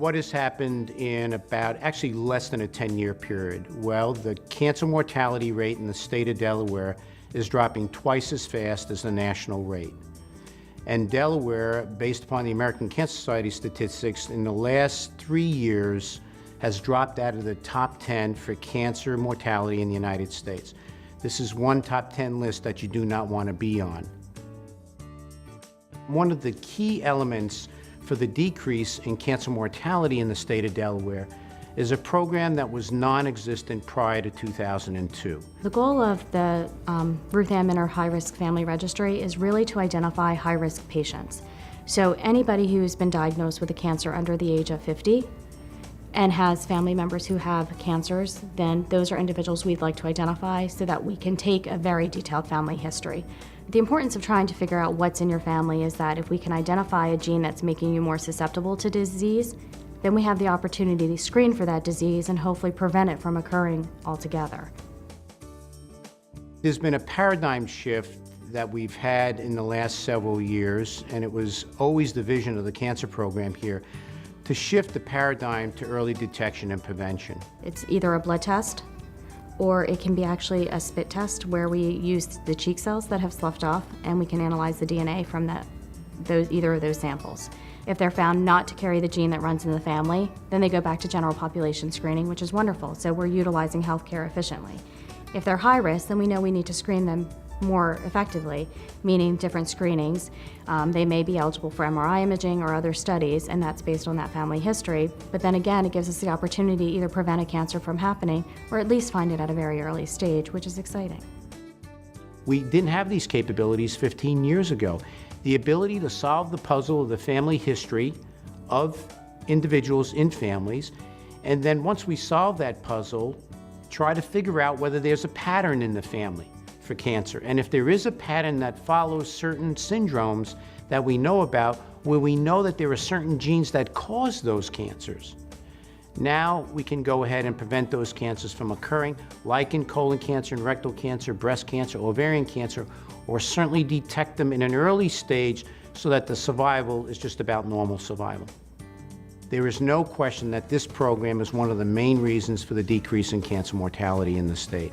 What has happened in about actually less than a 10-year period? Well, the cancer mortality rate in the state of Delaware is dropping twice as fast as the national rate. And Delaware, based upon the American Cancer Society statistics, in the last 3 years has dropped out of the top 10 for cancer mortality in the United States. This is one top 10 list that you do not want to be on. One of the key elements for the decrease in cancer mortality in the state of Delaware is a program that was non-existent prior to 2002. The goal of the Ruth Ann Minner High-Risk Family Registry is really to identify high-risk patients. So anybody who's been diagnosed with a cancer under the age of 50 and has family members who have cancers, then those are individuals we'd like to identify so that we can take a very detailed family history. The importance of trying to figure out what's in your family is that if we can identify a gene that's making you more susceptible to disease, then we have the opportunity to screen for that disease and hopefully prevent it from occurring altogether. There's been a paradigm shift that we've had in the last several years, and it was always the vision of the cancer program here, to shift the paradigm to early detection and prevention. It's either a blood test, or it can be actually a spit test where we use the cheek cells that have sloughed off and we can analyze the DNA from either of those samples. If they're found not to carry the gene that runs in the family, then they go back to general population screening, which is wonderful, so we're utilizing healthcare efficiently. If they're high risk, then we know we need to screen them more effectively, meaning different screenings. They may be eligible for MRI imaging or other studies, and that's based on that family history. But then again, it gives us the opportunity to either prevent a cancer from happening or at least find it at a very early stage, which is exciting. We didn't have these capabilities 15 years ago. The ability to solve the puzzle of the family history of individuals in families, and then once we solve that puzzle, try to figure out whether there's a pattern in the family for cancer. And if there is a pattern that follows certain syndromes that we know about, where we know that there are certain genes that cause those cancers, now we can go ahead and prevent those cancers from occurring, like in colon cancer and rectal cancer, breast cancer, ovarian cancer, or certainly detect them in an early stage so that the survival is just about normal survival. There is no question that this program is one of the main reasons for the decrease in cancer mortality in the state.